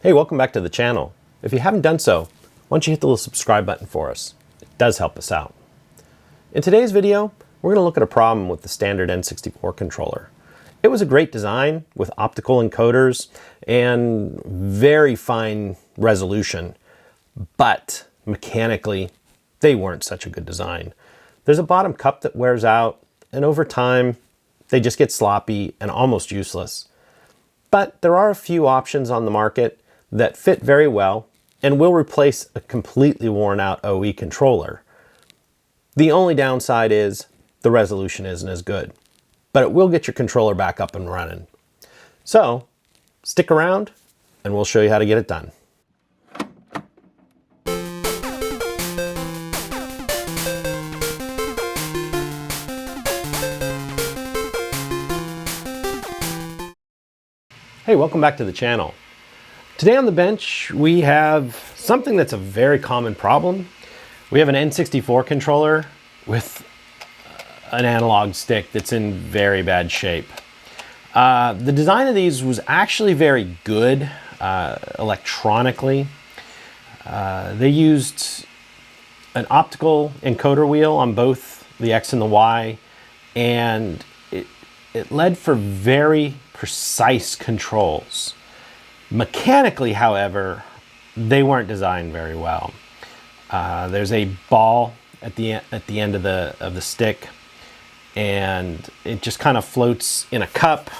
Hey, welcome back to the channel. If you haven't done so, why don't you hit the little subscribe button for us? It does help us out. In today's video, we're going to look at a problem with the standard N64 controller. It was a great design with optical encoders and very fine resolution, but mechanically, they weren't such a good design. There's a bottom cup that wears out, and over time, they just get sloppy and almost useless. But there are a few options on the market that fit very well and will replace a completely worn out OE controller. The only downside is the resolution isn't as good, but it will get your controller back up and running. So stick around and we'll show you how to get it done. Hey, welcome back to the channel. Today on the bench, we have something that's a very common problem. We have an N64 controller with an analog stick that's in very bad shape. The design of these was actually very good electronically. They used an optical encoder wheel on both the X and the Y, and it led for very precise controls. Mechanically, however, they weren't designed very well. There's a ball at the end of the stick, and it just kind of floats in a cup,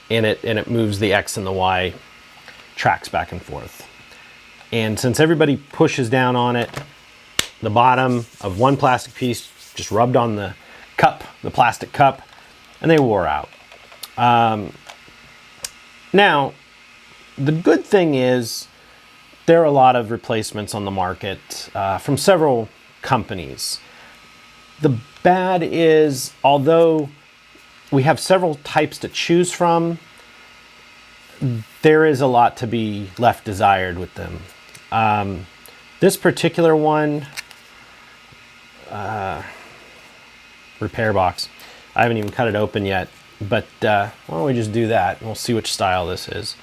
and it moves the X and the Y tracks back and forth. And since everybody pushes down on it, the bottom of one plastic piece just rubbed on the cup, the plastic cup, and they wore out. Now, the good thing is there are a lot of replacements on the market from several companies. The bad is, although we have several types to choose from, there is a lot to be left desired with them. This particular one, repair box, I haven't even cut it open yet, but why don't we just do that and we'll see which style this is.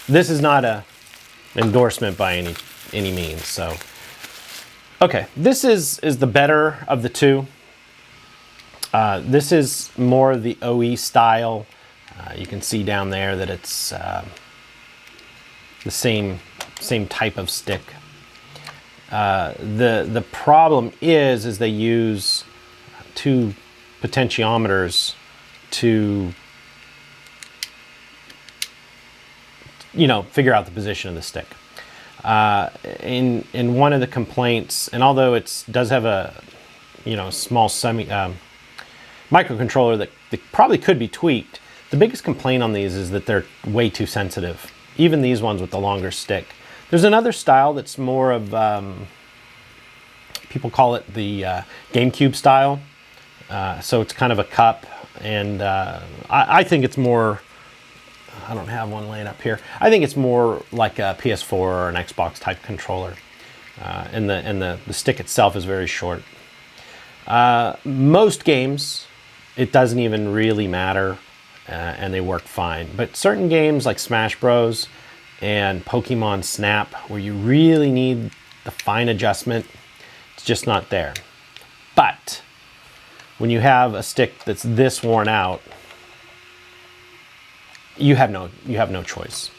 This is not an endorsement by any means, so. Okay, this is the better of the two. This is more the OE style. You can see down there that it's the same type of stick. The problem is they use two potentiometers to figure out the position of the stick. In one of the complaints, and although it does have a small microcontroller that probably could be tweaked, the biggest complaint on these is that they're way too sensitive. Even these ones with the longer stick. There's another style that's more of people call it the GameCube style. So it's kind of a cup, and I think it's more. I don't have one laying up here. I think it's more like a PS4 or an Xbox type controller. And the stick itself is very short. Most games, it doesn't even really matter, and they work fine. But certain games like Smash Bros. And Pokemon Snap, where you really need the fine adjustment, it's just not there. But when you have a stick that's this worn out, you have no choice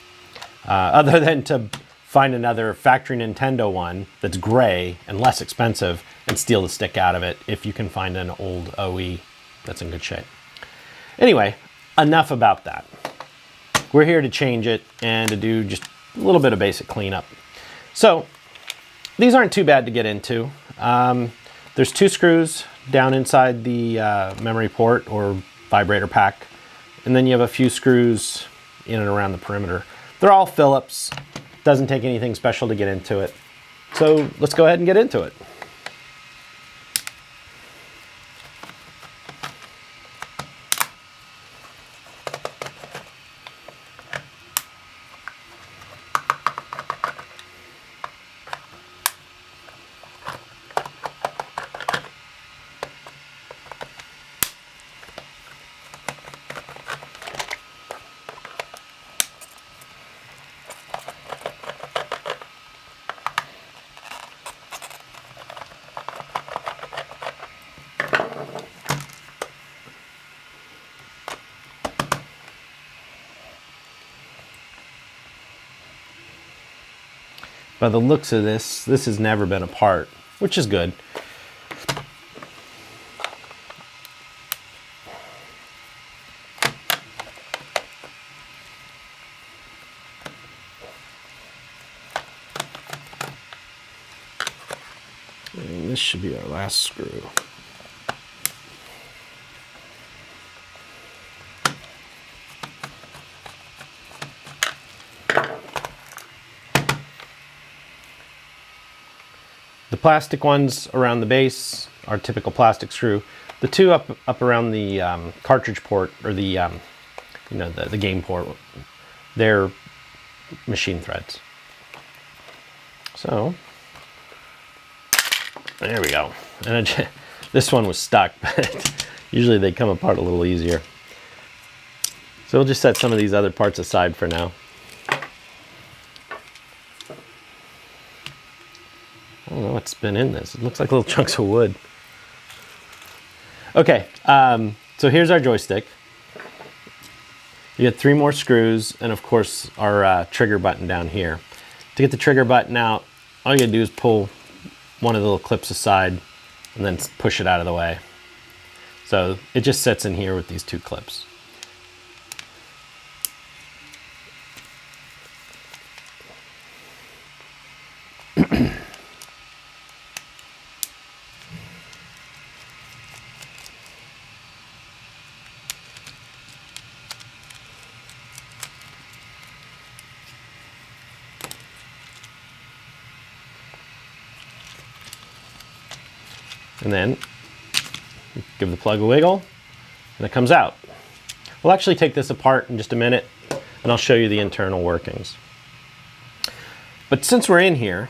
other than to find another factory Nintendo one that's gray and less expensive and steal the stick out of it if you can find an old OE that's in good shape. Anyway, enough about that. We're here to change it and to do just a little bit of basic cleanup. So these aren't too bad to get into. There's two screws down inside the memory port or vibrator pack. And then you have a few screws in and around the perimeter. They're all Phillips. Doesn't take anything special to get into it. So let's go ahead and get into it. By the looks of this has never been apart, which is good. And this should be our last screw. The plastic ones around the base are typical plastic screw. The two up around the cartridge port, or the the game port, they're machine threads. So there we go. And this one was stuck, but usually they come apart a little easier. So we'll just set some of these other parts aside for now. I don't know what's been in this. It looks like little chunks of wood. Okay, so here's our joystick. You get 3 more screws, and of course our trigger button down here. To get the trigger button out, all you gotta do is pull one of the little clips aside and then push it out of the way. So it just sits in here with these 2 clips. And then give the plug a wiggle and it comes out. We'll actually take this apart in just a minute and I'll show you the internal workings. But since we're in here,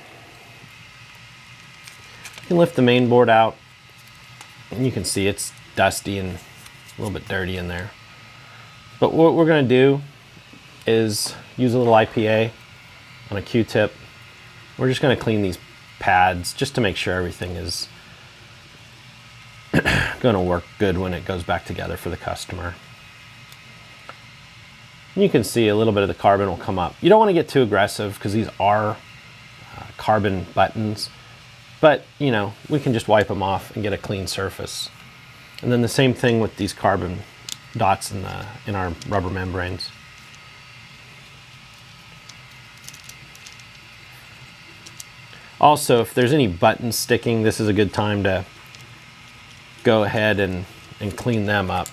you can lift the main board out and you can see it's dusty and a little bit dirty in there. But what we're going to do is use a little IPA on a Q-tip. We're just going to clean these pads just to make sure everything is going to work good when it goes back together for the customer. You can see a little bit of the carbon will come up. You don't want to get too aggressive because these are carbon buttons, but you know, we can just wipe them off and get a clean surface. And then the same thing with these carbon dots in our rubber membranes. Also, if there's any buttons sticking, this is a good time to go ahead and clean them up.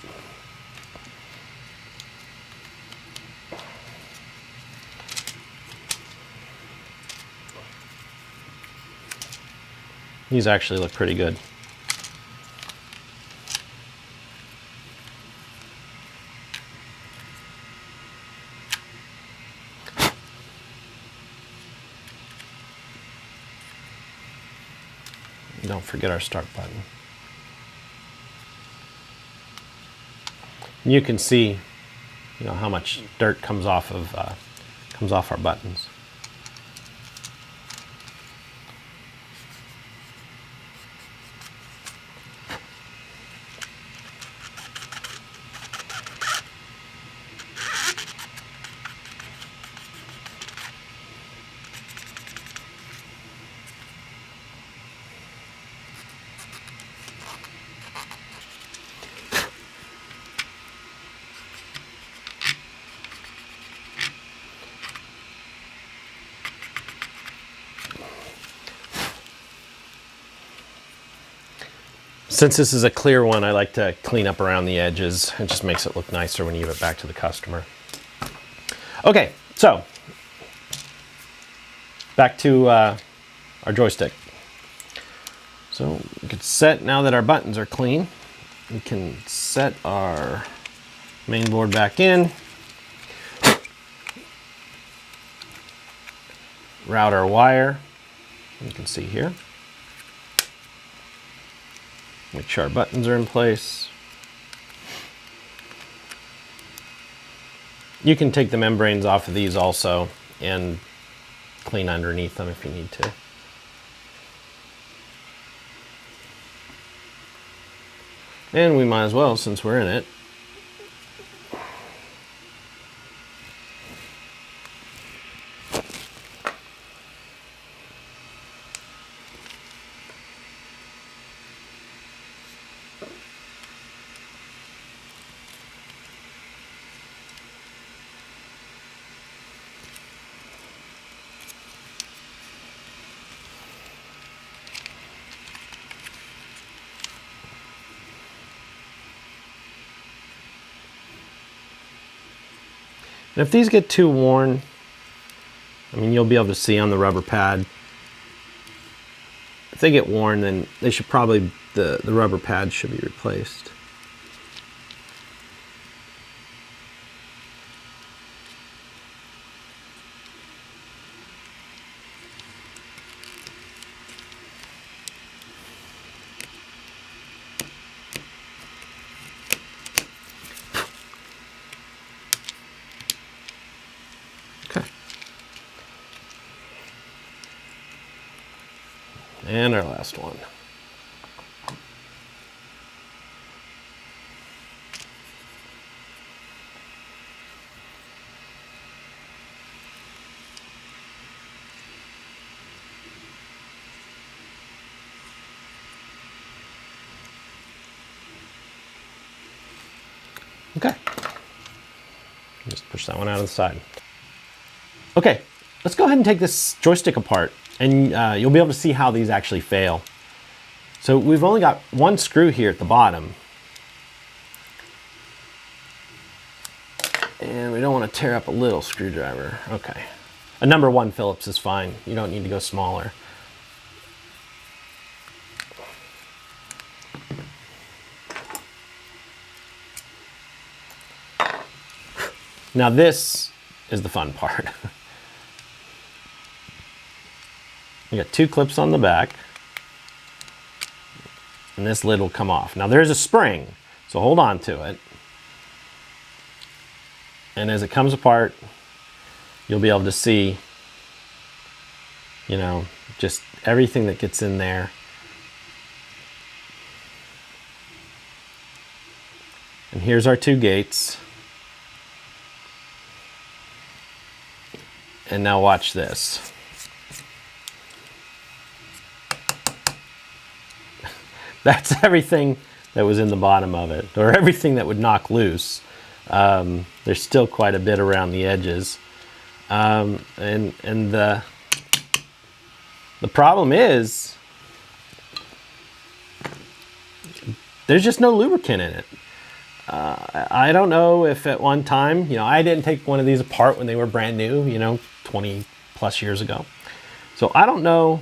These actually look pretty good. Don't forget our start button. You can see, you know, how much dirt comes off our buttons. Since this is a clear one, I like to clean up around the edges. It just makes it look nicer when you give it back to the customer. Okay, so back to our joystick. So we can set, now that our buttons are clean, we can set our main board back in, route our wire, you can see here. Make sure our buttons are in place. You can take the membranes off of these also and clean underneath them if you need to. And we might as well, since we're in it, And if these get too worn, I mean, you'll be able to see on the rubber pad. If they get worn, then they should probably, the rubber pad should be replaced. And our last one. Okay. Just push that one out of the side. Okay, let's go ahead and take this joystick apart, and you'll be able to see how these actually fail. So we've only got one screw here at the bottom. And we don't want to tear up a little screwdriver. Okay. A number 1 Phillips is fine. You don't need to go smaller. Now this is the fun part. We got 2 clips on the back, and this lid will come off. Now there's a spring, so hold on to it. And as it comes apart, you'll be able to see, you know, just everything that gets in there. And here's our 2 gates. And now watch this. That's everything that was in the bottom of it, or everything that would knock loose. There's still quite a bit around the edges. And the problem is, there's just no lubricant in it. I don't know if at one time, you know, I didn't take one of these apart when they were brand new, you know, 20 plus years ago. So I don't know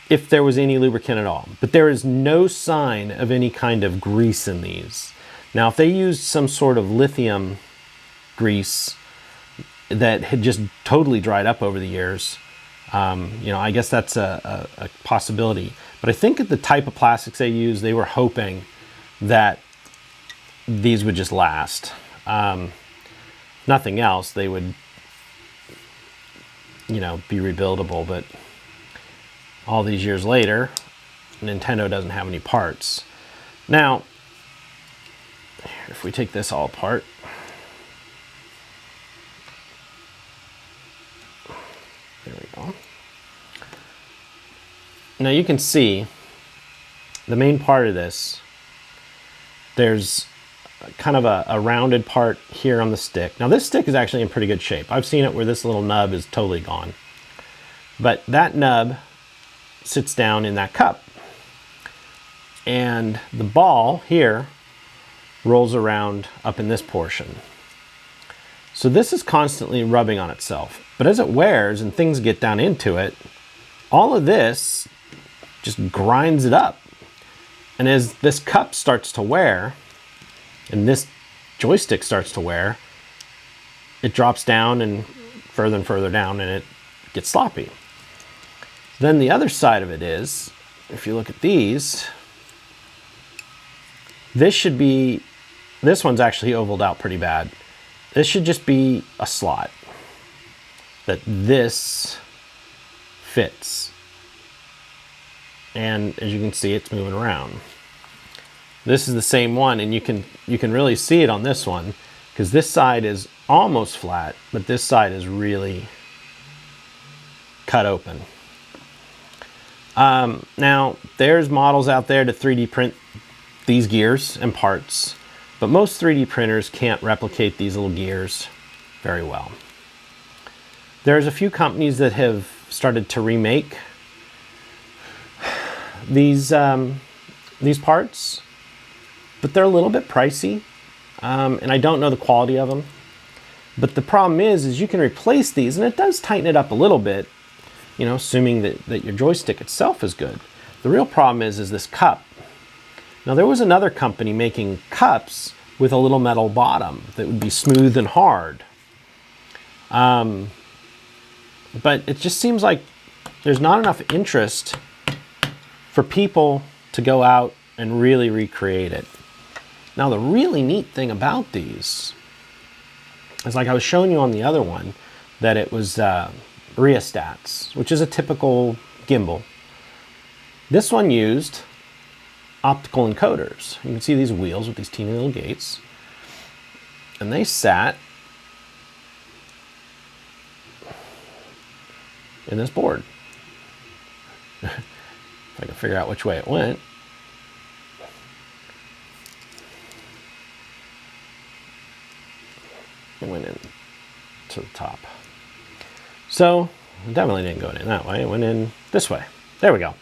if there was any lubricant at all, but there is no sign of any kind of grease in these. Now, if they used some sort of lithium grease that had just totally dried up over the years, you know, I guess that's a possibility. But I think at the type of plastics they use, they were hoping that these would just last. Nothing else, they would, you know, be rebuildable. But all these years later, Nintendo doesn't have any parts. Now, if we take this all apart, there we go. Now you can see the main part of this, there's kind of a rounded part here on the stick. Now this stick is actually in pretty good shape. I've seen it where this little nub is totally gone. But that nub sits down in that cup. And the ball here rolls around up in this portion. So this is constantly rubbing on itself. But as it wears and things get down into it, all of this just grinds it up. And as this cup starts to wear, and this joystick starts to wear, it drops down and further down, and it gets sloppy. Then the other side of it is, if you look at these, this one's actually ovaled out pretty bad. This should just be a slot that this fits. And as you can see, it's moving around. This is the same one, and you can really see it on this one, because this side is almost flat, but this side is really cut open. Now, there's models out there to 3D print these gears and parts, but most 3D printers can't replicate these little gears very well. There's a few companies that have started to remake these parts, but they're a little bit pricey, and I don't know the quality of them. But the problem is you can replace these, and it does tighten it up a little bit, you know, assuming that your joystick itself is good. The real problem is this cup. Now, there was another company making cups with a little metal bottom that would be smooth and hard. But it just seems like there's not enough interest for people to go out and really recreate it. Now, the really neat thing about these is, like I was showing you on the other one, that it was rheostats, which is a typical gimbal. This one used optical encoders. You can see these wheels with these teeny little gates, and they sat in this board. If I can figure out which way it went. It went in to the top. So it definitely didn't go in that way. It went in this way. There we go.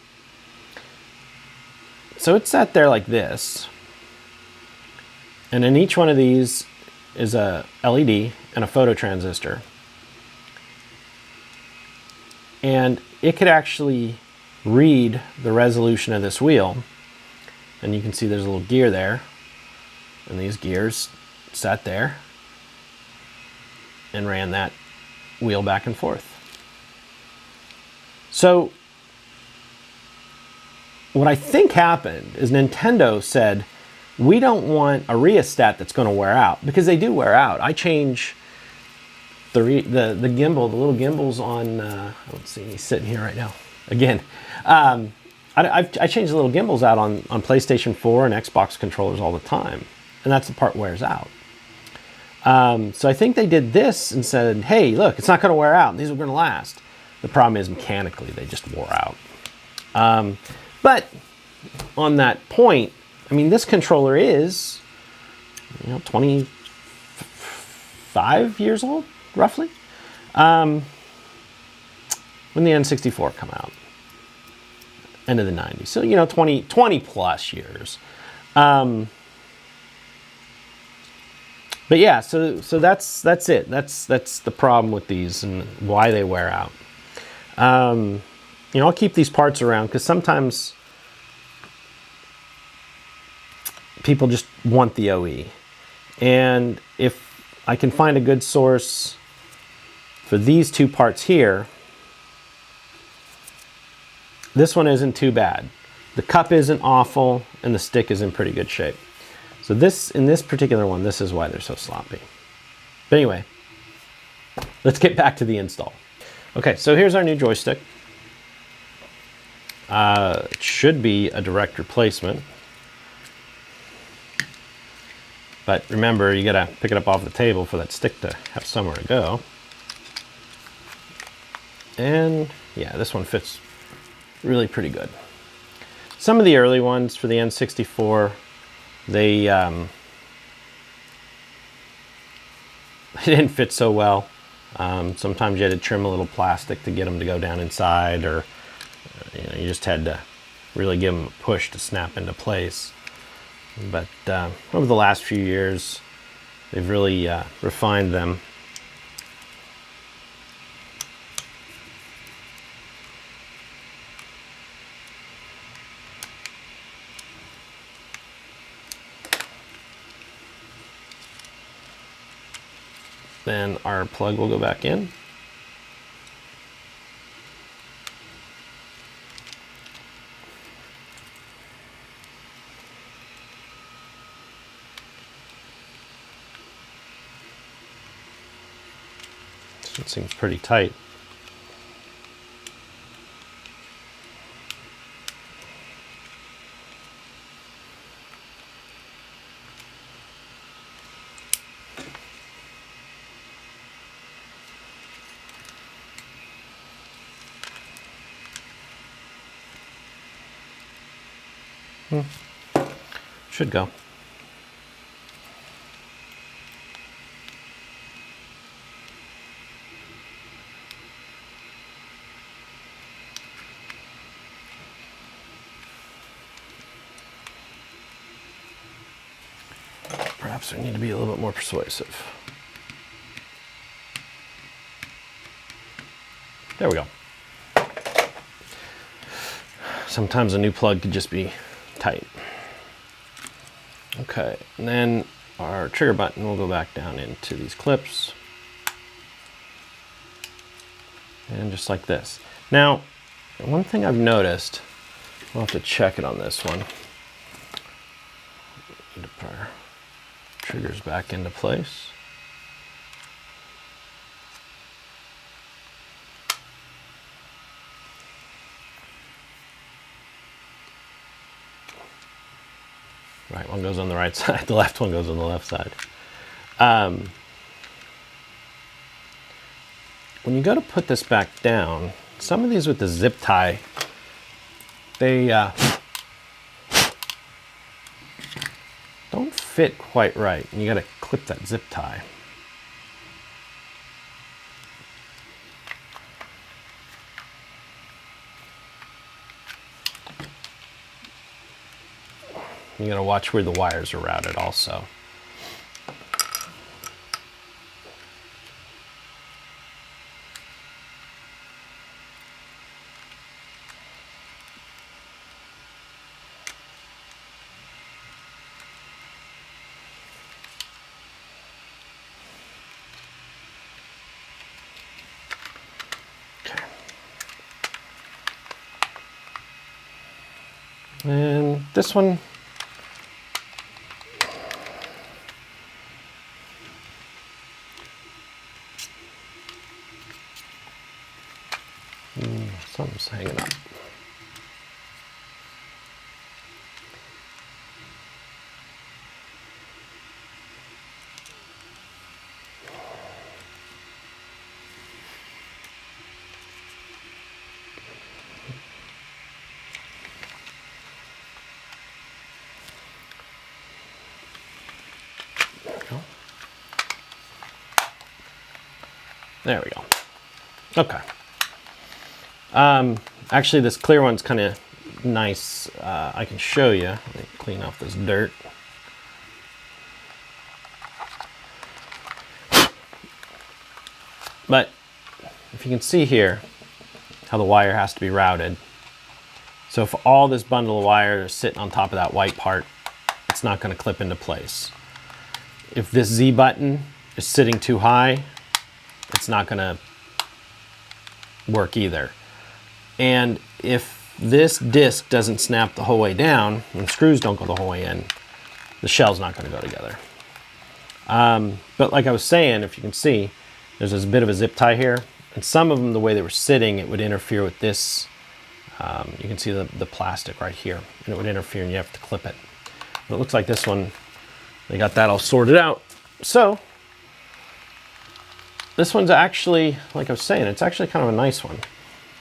So it sat there like this. And in each one of these is a LED and a photo transistor. And it could actually read the resolution of this wheel. And you can see there's a little gear there. And these gears sat there and ran that wheel back and forth. So what I think happened is Nintendo said, we don't want a rheostat that's going to wear out, because they do wear out. I change the gimbal, the little gimbals on, let's see, he's sitting here right now. Again, I change the little gimbals out on PlayStation 4 and Xbox controllers all the time, and that's the part wears out. So I think they did this and said, hey, look, it's not going to wear out. These are going to last. The problem is mechanically they just wore out. But on that point, I mean, this controller is, 25 years old, roughly, when the N64 come out, end of the 90s. So, 20 plus years. But yeah, so that's it. That's the problem with these and why they wear out. I'll keep these parts around because sometimes people just want the OE. And if I can find a good source for these two parts here, this one isn't too bad. The cup isn't awful and the stick is in pretty good shape. So in this particular one, this is why they're so sloppy. But anyway, let's get back to the install. Okay, so here's our new joystick. It should be a direct replacement. But remember, you gotta pick it up off the table for that stick to have somewhere to go. And yeah, this one fits really pretty good. Some of the early ones for the N64, they didn't fit so well. Sometimes you had to trim a little plastic to get them to go down inside, or you just had to really give them a push to snap into place. But over the last few years, they've really refined them. Then our plug will go back in. It seems pretty tight. Should go. Perhaps we need to be a little bit more persuasive. There we go. Sometimes a new plug could just be tight. Okay, and then our trigger button will go back down into these clips. And just like this. Now, one thing I've noticed, we'll have to check it on this one. Need to put our triggers back into place. Right one goes on the right side, the left one goes on the left side. When you go to put this back down, some of these with the zip tie, they don't fit quite right, and you got to clip that zip tie. You got to watch where the wires are routed also. And this one, something's hanging up. There we go. Okay. Actually, this clear one's kind of nice. I can show you. Let me clean off this dirt. But if you can see here how the wire has to be routed. So if all this bundle of wire is sitting on top of that white part, it's not going to clip into place. If this Z button is sitting too high, it's not going to work either. And if this disc doesn't snap the whole way down and screws don't go the whole way in, the shell's not going to go together. But like I was saying, if you can see, there's this bit of a zip tie here, and some of them, the way they were sitting, it would interfere with this. You can see the plastic right here, and it would interfere and you have to clip it. But it looks like this one, they got that all sorted out. So this one's actually, like I was saying, it's actually kind of a nice one.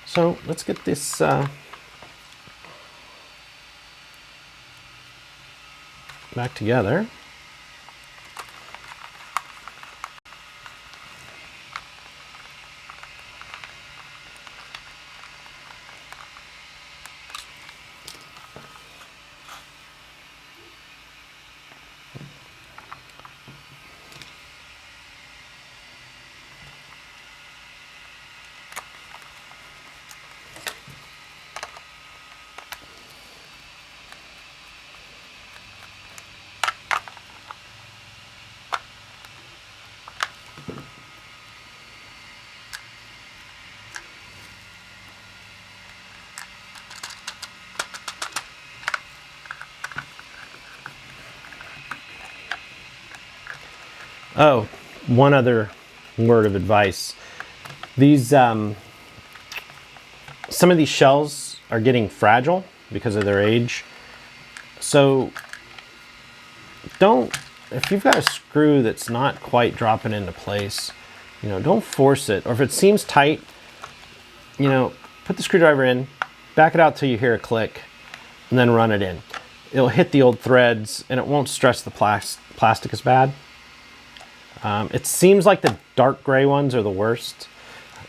So let's get this back together. Oh, one other word of advice. These, some of these shells are getting fragile because of their age. So if you've got a screw that's not quite dropping into place, don't force it. Or if it seems tight, put the screwdriver in, back it out till you hear a click, and then run it in. It'll hit the old threads and it won't stress the plastic as bad. It seems like the dark gray ones are the worst.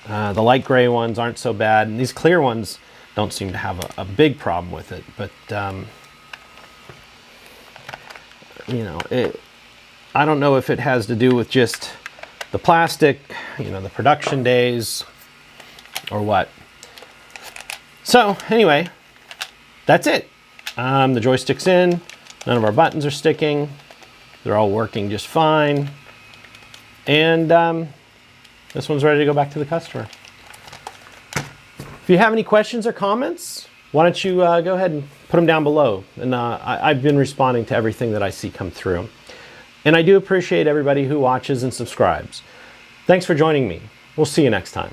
The light gray ones aren't so bad, and these clear ones don't seem to have a big problem with it. But I don't know if it has to do with just the plastic, the production days, or what. So anyway, that's it. The joystick's in, none of our buttons are sticking. They're all working just fine. And this one's ready to go back to the customer. If you have any questions or comments, why don't you go ahead and put them down below. And I've been responding to everything that I see come through. And I do appreciate everybody who watches and subscribes. Thanks for joining me. We'll see you next time.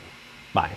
Bye.